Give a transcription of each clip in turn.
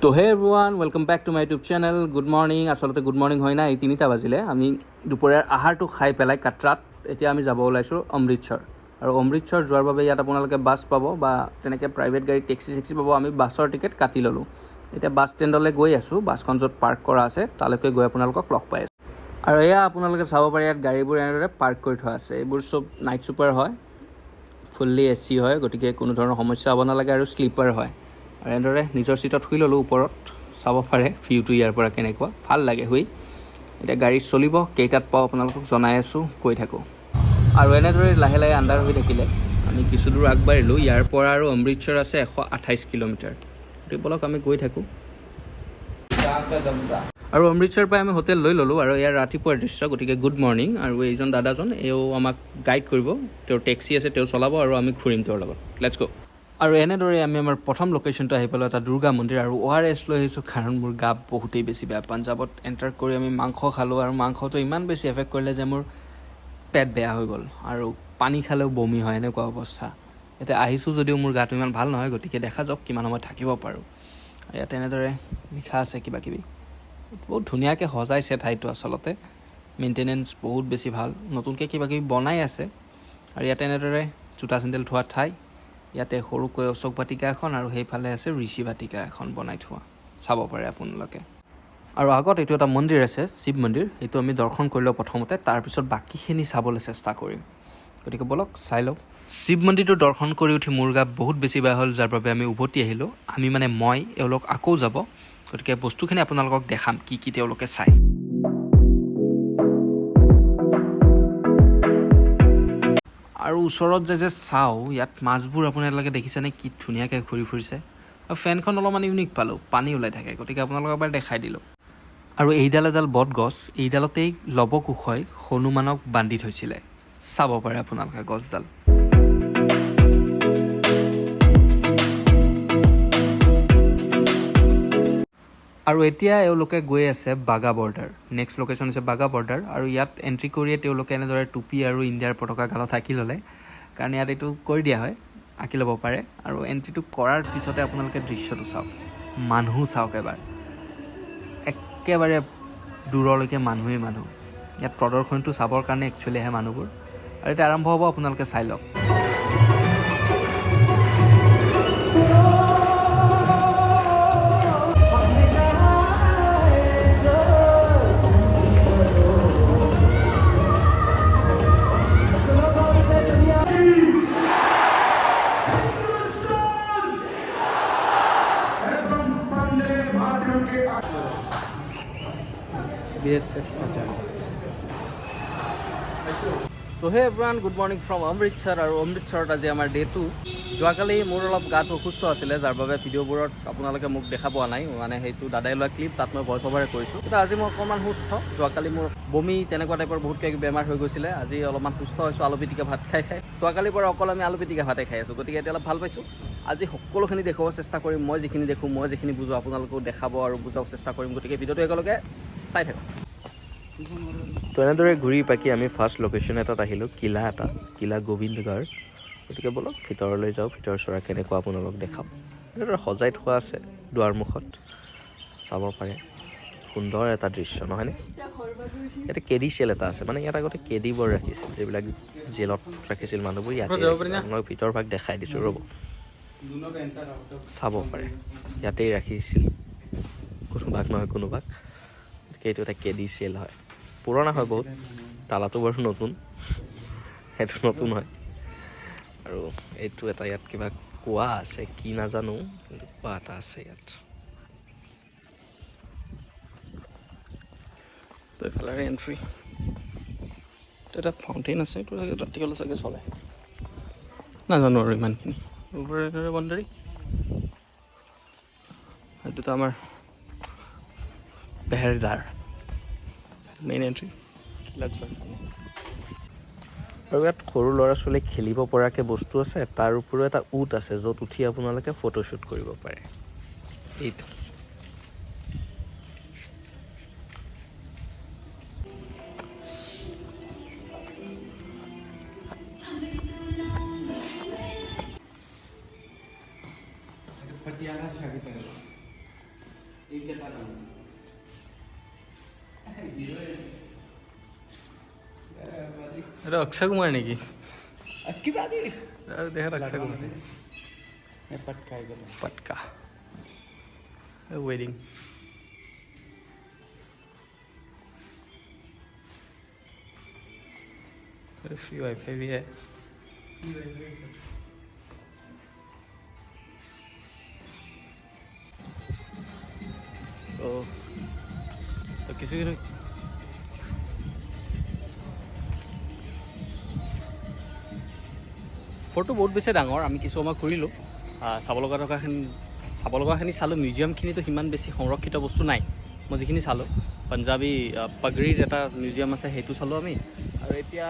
তো hey everyone welcome back to my YouTube channel. Good morning. আচলতে good morning হয় নাই, 3টা বাজিলে। আমি দুপৰীয়াৰ আহাৰটো খাই পেলাই কাটৰাত এতিয়া আমি যাব ওলাইছোঁ অমৃতসৰ। আৰু অমৃতসৰ যোৱাৰ বাবে ইয়াত আপোনালোকে বাছ পাব বা তেনেকৈ প্ৰাইভেট গাড়ী টেক্সি পাব। আমি বাছৰ টিকেট কাটি ল'লোঁ। এতিয়া বাছ ষ্টেণ্ডলৈ গৈ আছোঁ। বাছখন য'ত পাৰ্ক কৰা আছে তালৈকে গৈ আপোনালোকক লগ পাই আছোঁ। আৰু এয়া আপোনালোকে চাব পাৰে ইয়াত গাড়ীবোৰ এনেদৰে পাৰ্ক কৰি থোৱা আছে। এইবোৰ চব নাইট ছুপাৰ হয়, ফুল্লি AC হয়, গতিকে কোনো ধৰণৰ সমস্যা হ'ব নালাগে। আৰু শ্লিপাৰ হয়। আৰু এনেদৰে নিজৰ ছিটত শুই ল'লোঁ। ওপৰত চাব পাৰে ভিউটো ইয়াৰ পৰা কেনেকুৱা, ভাল লাগে শুই। এতিয়া গাড়ী চলিব, কেইটাত পাওঁ আপোনালোকক জনাই আছোঁ, কৈ থাকোঁ। আৰু এনেদৰে লাহে লাহে আন্ধাৰ হৈ থাকিলে আমি কিছু দূৰ আগবাঢ়িলোঁ। ইয়াৰ পৰা আৰু অমৃতসৰ আছে 128 কিলোমিটাৰ। গতিকে বলক আমি গৈ থাকোঁ। আৰু অমৃতসৰ পৰা আমি হোটেল লৈ ল'লোঁ। আৰু ইয়াৰ ৰাতিপুৱাৰ দৃশ্য, গতিকে গুড মৰ্ণিং। আৰু এইজন দাদাজন এও আমাক গাইড কৰিব। তেওঁৰ টেক্সি আছে, তেওঁ চলাব আৰু আমি ঘূৰিম তেওঁৰ লগত। লেটছ গো। আৰু এনেদৰে আমি আমাৰ প্ৰথম লোকেশ্যনটো আহি পালোঁ, এটা দুৰ্গা মন্দিৰ। আৰু ORS লৈ আহিছোঁ কাৰণ মোৰ গা বহুতেই বেছি বেয়া। পাঞ্জাৱত এণ্টাৰ কৰি আমি মাংস খালোঁ আৰু মাংসটো ইমান বেছি এফেক্ট কৰিলে যে মোৰ পেট বেয়া হৈ গ'ল আৰু পানী খালেও বমি হয়, এনেকুৱা অৱস্থা। এতিয়া আহিছোঁ যদিও মোৰ গাটো ইমান ভাল নহয়, গতিকে দেখা যাওক কিমান সময় থাকিব পাৰোঁ। ইয়াত এনেদৰে লিখা আছে কিবা কিবি, বহুত ধুনীয়াকৈ সজাইছে ঠাইটো। আচলতে মেইনটেনেঞ্চ বহুত বেছি ভাল, নতুনকৈ কিবা কিবি বনাই আছে। আৰু ইয়াতে এনেদৰে জোতা চেণ্ডেল থোৱা ঠাই, ইয়াতে সৰুকৈ অশোক বাটিকা এখন আৰু সেইফালে আছে ঋষি বাটিকা এখন বনাই থোৱা, চাব পাৰে আপোনালোকে। আৰু আগত এইটো এটা মন্দিৰ আছে, শিৱ মন্দিৰ। সেইটো আমি দৰ্শন কৰি লওঁ প্ৰথমতে, তাৰপিছত বাকীখিনি চাবলৈ চেষ্টা কৰিম। গতিকে বলক চাই লওঁ। শিৱ মন্দিৰটো দৰ্শন কৰি উঠি মোৰ গা বহুত বেছি বেয়া হ'ল, যাৰ বাবে আমি উভতি আহিলোঁ। মই এওঁলোক আকৌ যাব, গতিকে বস্তুখিনি আপোনালোকক দেখাম কি কি তেওঁলোকে চায়। আৰু ওচৰত যে চাওঁ, ইয়াত মাছবোৰ আপোনালোকে দেখিছেনে কি ধুনীয়াকৈ ঘূৰি ফুৰিছে। আৰু ফেনখন অলপমান ইউনিক পালোঁ, পানী ওলাই থাকে, গতিকে আপোনালোকক এবাৰ দেখাই দিলোঁ। আৰু এইডাল এডাল বট গছ, এইডালতেই লৱকুশই হনুমানক বান্ধি থৈছিলে, চাব পাৰে আপোনালোকে গছডাল। আৰু এতিয়া এওঁলোকে গৈ আছে বাগা বৰ্ডাৰ। নেক্সট লোকেশ্যন হৈছে বাগা বৰ্ডাৰ। আৰু ইয়াত এণ্ট্ৰি কৰিয়ে তেওঁলোকে এনেদৰে টুপি আৰু ইণ্ডিয়াৰ পতাকা গালত আঁকি ল'লে, কাৰণ ইয়াত এইটো কৰি দিয়া হয়, আঁকি ল'ব পাৰে। আৰু এণ্ট্ৰিটো কৰাৰ পিছতে আপোনালোকে দৃশ্যটো চাওক, মানুহ চাওক এবাৰ, একেবাৰে দূৰলৈকে মানুহেই মানুহ। ইয়াত প্ৰদৰ্শনীটো চাবৰ কাৰণে একচুৱেলি আহে মানুহবোৰ। আৰু এতিয়া আৰম্ভ হ'ব, আপোনালোকে চাই লওক। তো hey everyone, good morning from Amritsar. আৰু অমৃতসৰত আজি আমাৰ ডে 2। যোৱাকালি মোৰ অলপ গাটো অসুস্থ আছিলে, যাৰ বাবে ভিডিঅ'বোৰত আপোনালোকে মোক দেখা পোৱা নাই। সেইটো দাদাই লোৱা ক্লিপ, তাত মই ভইচ অভাৰে কৰিছোঁ। কিন্তু আজি মই অকণমান সুস্থ। যোৱাকালি মোৰ বমি তেনেকুৱা টাইপৰ বহুত কিবা বেমাৰ হৈ গৈছিলে। আজি অলপমান সুস্থ হৈছোঁ আলু পিটিকা ভাত খাই। যোৱাকালিৰ পৰা অকল আমি আলু পিটিকা ভাতে খাই আছোঁ, গতিকে এতিয়া অলপ ভাল পাইছোঁ। আজি সকলোখিনি দেখুৱাব চেষ্টা কৰিম। মই যিখিনি দেখোঁ, মই যিখিনি বুজোঁ, আপোনালোকেও দেখাব আৰু বুজাব চেষ্টা কৰিম। গতিকে ভিডিঅ'টো একেলগে চাই থাকক। তো এনেদৰে ঘূৰি পাকি আমি ফাৰ্ষ্ট লোকেশ্যন এটাত আহিলোঁ, কিলা গোবিন্দগড়। গতিকে বলক ভিতৰলৈ যাওঁ, ভিতৰ চৰা কেনেকুৱা আপোনালোক দেখাম। এনেদৰে সজাই থোৱা আছে দুৱাৰমুখত, চাব পাৰে। সুন্দৰ এটা দৃশ্য নহয়নে? ইয়াতে কেদি চেল এটা আছে, ইয়াত আগতে কেদিবোৰ ৰাখিছিল, যিবিলাক জেলত ৰাখিছিল মানুহবোৰ। ইয়াতে আপোনালোক ভিতৰ ভাগ দেখাই দিছোঁ, ৰ'ব চাব পাৰে। ইয়াতেই ৰাখিছিল, কোনো ভাগ নহয় কোনো ভাগ। গতিকে এইটো এটা কেদি চেল হয়, পুৰণা হয় বহুত। তালাটো বাৰু নতুন, সেইটো নতুন হয়। আৰু এইটো এটা ইয়াত কিবা কোৱা আছে, কি নাজানো, কিন্তু কোৱা এটা আছে ইয়াত। তো এইফালে এণ্ট্ৰি, এটা ফাউণ্টেইন আছে। এইটো ৰাতি হ'লে চাগে চলে, নাজানো আৰু ইমানখিনি। এনেদৰে বন্দাৰী, এইটোতো আমাৰ পেহেৰদাৰ, মেইন এণ্ট্ৰি। আৰু ইয়াত সৰু ল'ৰা ছোৱালীক খেলিব পৰাকৈ বস্তু আছে। তাৰ উপৰিও এটা উট আছে, য'ত উঠি আপোনালোকে ফটোশ্বুট কৰিব পাৰে। এইটো এটা অক্ষয় কুমাৰ নেকি কিবা দি দেখাত অক্ষয় কুমাৰ पटका पटका वेडिंग फ्री वाईफाई भी है तो किसी ফটো বহুত বেছি ডাঙৰ আমি কিছু সময় ঘূৰিলোঁ চাব লগাখিনি চালোঁ মিউজিয়ামখিনিতো সিমান বেছি সংৰক্ষিত বস্তু নাই মই যিখিনি চালোঁ পাঞ্জাবী পাগড়ীৰ এটা মিউজিয়াম আছে সেইটো চালোঁ আমি আৰু এতিয়া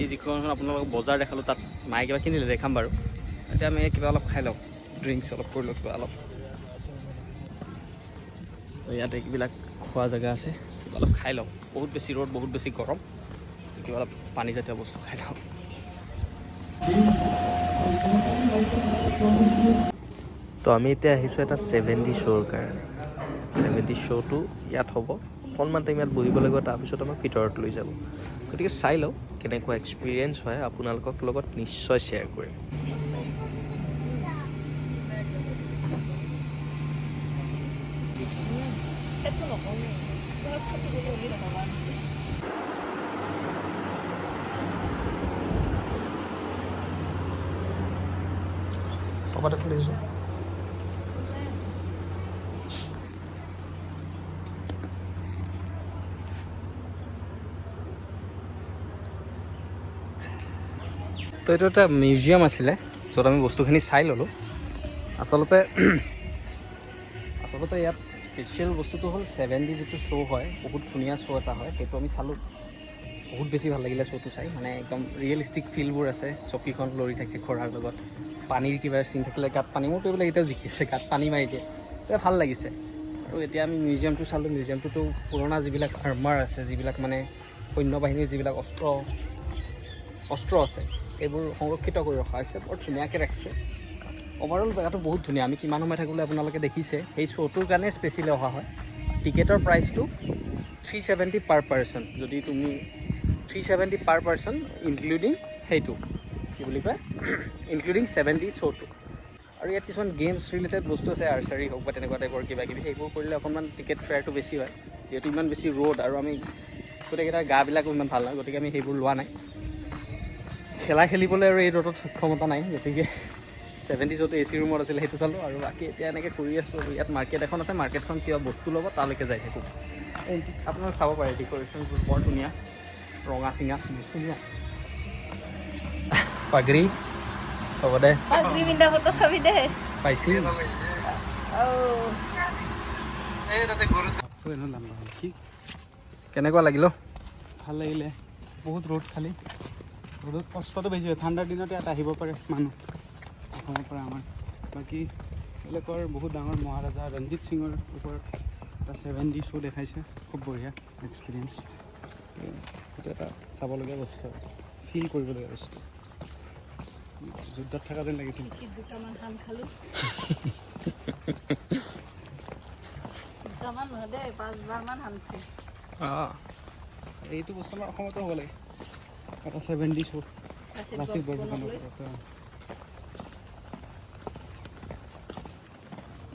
এই যিখন আপোনালোকক বজাৰ দেখালোঁ তাত মায়ে কিবা কিনিলে দেখাম বাৰু এতিয়া আমি কিবা অলপ খাই লওঁ ড্ৰিংকছ অলপ কৰিলোঁ কিবা অলপ ইয়াত এইবিলাক খোৱা জেগা আছে কিবা অলপ খাই লওঁ বহুত বেছি ৰ'দ বহুত বেছি গৰম কিবা অলপ পানীজাতীয় বস্তু খাই লওঁ তো আমি এতিয়া আহিছোঁ এটা 70 শ্ব'ৰ কাৰণে 70 শ্ব'টো ইয়াত হ'ব অকণমান টাইম ইয়াত বহিব লাগিব তাৰপিছত আমাক ভিতৰত লৈ যাব গতিকে চাই লওঁ কেনেকুৱা এক্সপিৰিয়েঞ্চ হয় আপোনালোকৰ লগত নিশ্চয় শ্বেয়াৰ কৰিম কবাতে খুলিছোঁ তো এইটো এটা মিউজিয়াম আছিলে য'ত আমি বস্তুখিনি চাই ল'লোঁ আচলতে ইয়াত স্পেচিয়েল বস্তুটো হ'ল 70 যিটো শ্ব' হয় বহুত ধুনীয়া শ্ব' এটা হয় সেইটো আমি চালোঁ বহুত বেছি ভাল লাগিলে শ্ব'টো চাই মানে একদম ৰিয়েলিষ্টিক ফিলবোৰ আছে চকীখন লৰি থাকে ঘোঁৰাৰ লগত পানীৰ কিবা চিন থাকিলে গাত পানী মোৰতো এইবিলাক এতিয়াও জিকি আছে গাত পানী মাৰি দিয়ে তেতিয়া ভাল লাগিছে আৰু এতিয়া আমি মিউজিয়ামটো চালোঁ মিউজিয়ামটোতো পুৰণা যিবিলাক আৰ্মাৰ আছে যিবিলাক মানে সৈন্য বাহিনীৰ যিবিলাক অস্ত্ৰ আছে এইবোৰ সংৰক্ষিত কৰি ৰখা হৈছে বৰ ধুনীয়াকৈ ৰাখিছে অভাৰঅল জেগাটো বহুত ধুনীয়া আমি কিমান সময় থাকিবলৈ আপোনালোকে দেখিছে সেই শ্ব'টোৰ কাৰণে স্পেচিয়েলি অহা হয় টিকেটৰ প্ৰাইচটো 370 পাৰ পাৰ্চন যদি তুমি 370 পাৰ পাৰ্চন ইনক্লুডিং সেইটো কি বুলি কয় ইনক্লুডিং 70 শ্ব'টো আৰু ইয়াত কিছুমান গেমছ ৰিলেটেড বস্তু আছে আৰ্চাৰী হওক বা তেনেকুৱা টাইপৰ কিবা কিবি সেইবোৰ কৰিলে অকণমান টিকেট ফেয়াৰটো বেছি হয় যিহেতু ইমান বেছি ৰ'দ আৰু আমি গোটেইকেইটাৰ গাবিলাকো ইমান ভাল নহয় গতিকে আমি সেইবোৰ লোৱা নাই খেলা খেলিবলৈ আৰু এই ৰ'দত সক্ষমতা নাই গতিকে 70 শ্ব'টো AC ৰুমত আছিলে সেইটো চালোঁ আৰু বাকী এতিয়া এনেকৈ কৰি আছোঁ আৰু ইয়াত মাৰ্কেট এখন আছে মাৰ্কেটখন কিবা বস্তু ল'ব তালৈকে যাই থাকোঁ আপোনালোকে চাব পাৰে ডেক'ৰেশ্যনবোৰ বৰ ধুনীয়া ৰঙা চিঙা ধুনীয়া পাগৰি হ'ব দে পাইছি কেনেকুৱা লাগিল ভাল লাগিলে বহুত ৰ'দ খালি ৰ'দত কষ্টটো বেছি হয় ঠাণ্ডাৰ দিনতে ইয়াত আহিব পাৰে মানুহ অসমৰ পৰা আমাৰ বাকী বেলেগৰ বহুত ডাঙৰ মহাৰাজা ৰঞ্জিত সিঙৰ ওপৰত এটা 70 শ্ব' দেখাইছে খুব বঢ়িয়া এক্সপিৰিয়েঞ্চ সেইটো এটা চাবলগীয়া বস্তু ফিল কৰিবলগীয়া বস্তু যুদ্ধত থকা যেন লাগিছিল এইটো বস্তু আমাৰ অসমতো হ'ব লাগে এটা 70 শ্বো লাচিত বৰফুকনৰ ওপৰত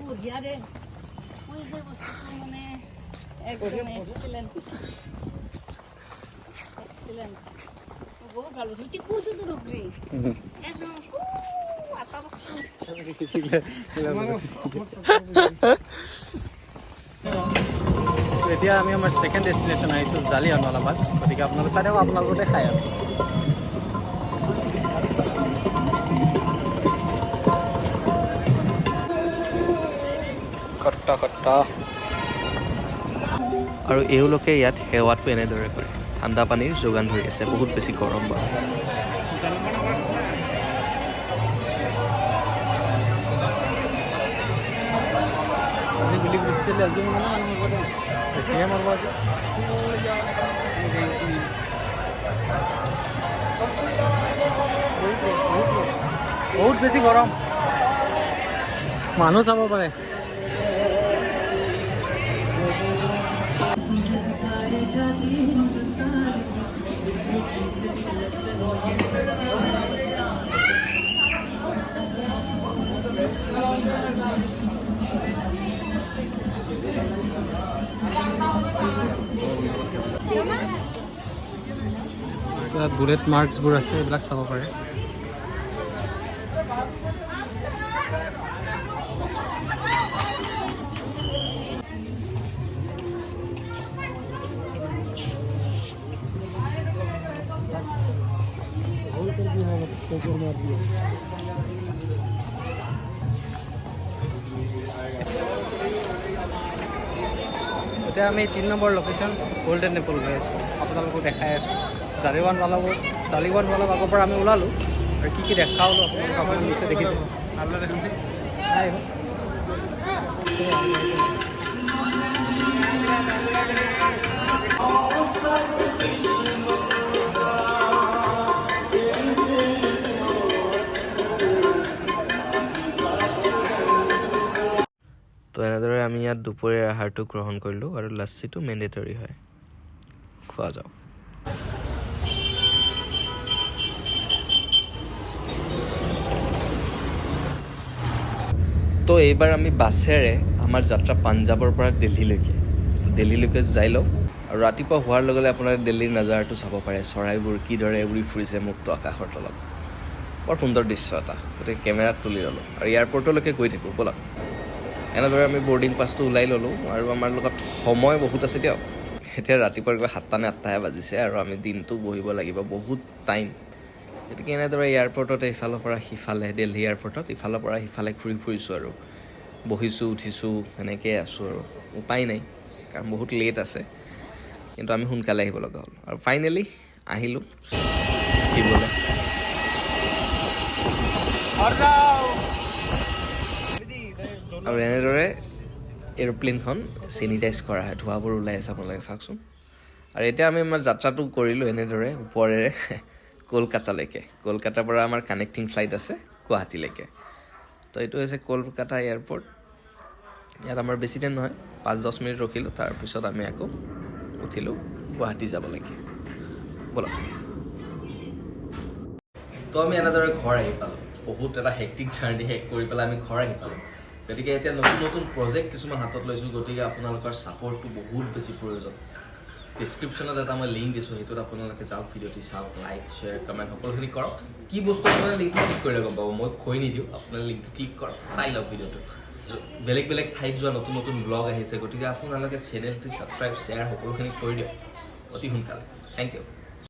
বঢ়িয়া দে মই যে বস্তুটো মানে একদম এক্সিলেণ্ট বহুত ভাল বস্তু কি কৈছোঁ তো ডুবৰি একদম এটা বস্তু এতিয়া আমি আমাৰ ছেকেণ্ড ডেষ্টিনেশ্যন আহিছোঁ জালিয়ানৱালাবাগ গতিকে আপোনালোকে চাই থাকক আপোনালোকতে খাই আছোঁ আৰু এওঁলোকে ইয়াত সেৱাটো এনেদৰে কৰে ঠাণ্ডা পানীৰ যোগান ধৰি আছে বহুত বেছি গৰম বাৰু বহুত বেছি গৰম মানুহ চাব পাৰে বুলেট মাৰ্কছবোৰ আছে এইবিলাক চাব পাৰে এতিয়া আমি 3 নম্বৰ লোকেশ্যন গোল্ডেন টেম্পল গৈ আছোঁ আপোনালোকক দেখাই আছোঁ জালিৱানৱালা আগৰ পৰা আমি ওলালোঁ আৰু কি দেখালোঁ আপোনালোকক নিশ্চয় দেখিছোঁ তো এনেদৰে আমি ইয়াত দুপৰীয়াৰ আহাৰটো গ্ৰহণ কৰিলোঁ আৰু লাচ্ছিটো মেণ্ডেটৰী হয় খোৱা যাওক তো এইবাৰ আমি বাছেৰে আমাৰ যাত্ৰা পাঞ্জাৱৰ পৰা দিল্লীলৈকে যাই লওঁ আৰু ৰাতিপুৱা হোৱাৰ লগে লগে আপোনাৰ দিল্লীৰ নাজাৰাটো চাব পাৰে চৰাইবোৰ কিদৰে উৰি ফুৰিছে মুক্ত আকাশৰ তলত বৰ সুন্দৰ দৃশ্য এটা গতিকে কেমেৰাত তুলি ল'লোঁ আৰু এয়াৰপৰ্টলৈকে গৈ থাকোঁ ব'লক এনেদৰে আমি বৰ্ডিং পাছটো ওলাই ল'লোঁ আৰু আমাৰ লগত সময় বহুত আছে দিয়ক এতিয়া ৰাতিপুৱা 7টা নে 8টাহে বাজিছে আৰু আমি দিনটো বহিব লাগিব বহুত টাইম গতিকে এনেদৰে এয়াৰপৰ্টত ইফালৰ পৰা সিফালে দিল্লী এয়াৰপৰ্টত ইফালৰ পৰা সিফালে ঘূৰি ফুৰিছোঁ আৰু বহিছোঁ উঠিছোঁ এনেকৈ আছোঁ আৰু উপায় নাই কাৰণ বহুত লেট আছে কিন্তু আমি সোনকালে আহিব লগা হ'ল আৰু ফাইনেলি আহিলোঁ উঠিবলৈ আৰু এনেদৰে এৰোপ্লেনখন চেনিটাইজ কৰা হয় ধোঁৱাবোৰ ওলাই আছে আপোনালোকে চাওকচোন আৰু এতিয়া আমি আমাৰ যাত্ৰাটো কৰিলোঁ এনেদৰে ওপৰেৰে কলকাতাৰ পৰা আমাৰ কানেক্টিং ফ্লাইট আছে গুৱাহাটীলৈকে তো এইটো হৈছে কলকাতা এয়াৰপৰ্ট ইয়াত আমাৰ বেছি টাইম নহয় 5-10 মিনিট ৰখিলোঁ তাৰপিছত আমি আকৌ উঠিলোঁ গুৱাহাটী যাবলৈকে ব'লক তো আমি এনেদৰে ঘৰ আহি পালোঁ বহুত এটা হেক্টিক জাৰ্ণি শেষ কৰি পেলাই আমি ঘৰ আহি পালোঁ গতিকে এতিয়া নতুন প্ৰজেক্ট কিছুমান হাতত লৈছোঁ গতিকে আপোনালোকৰ ছাপৰ্টটো বহুত বেছি প্ৰয়োজন ডিছক্ৰিপশ্যনত এটা মই লিংক দিছোঁ সেইটোত আপোনালোকে যাওক ভিডিঅ'টি চাওক লাইক শ্বেয়াৰ কমেণ্ট সকলোখিনি কৰক কি বস্তু আপোনালোকে লিংকটো ক্লিক কৰিলে গম পাব মই কৈ নিদিওঁ আপোনালোকে লিংকটো ক্লিক কৰক চাই লওক ভিডিঅ'টো বেলেগ ঠাইত যোৱা নতুন ব্লগ আহিছে গতিকে আপোনালোকে চেনেলটো ছাবস্ক্ৰাইব শ্বেয়াৰ সকলোখিনি কৰি দিয়ক অতি সোনকালে থেংক ইউ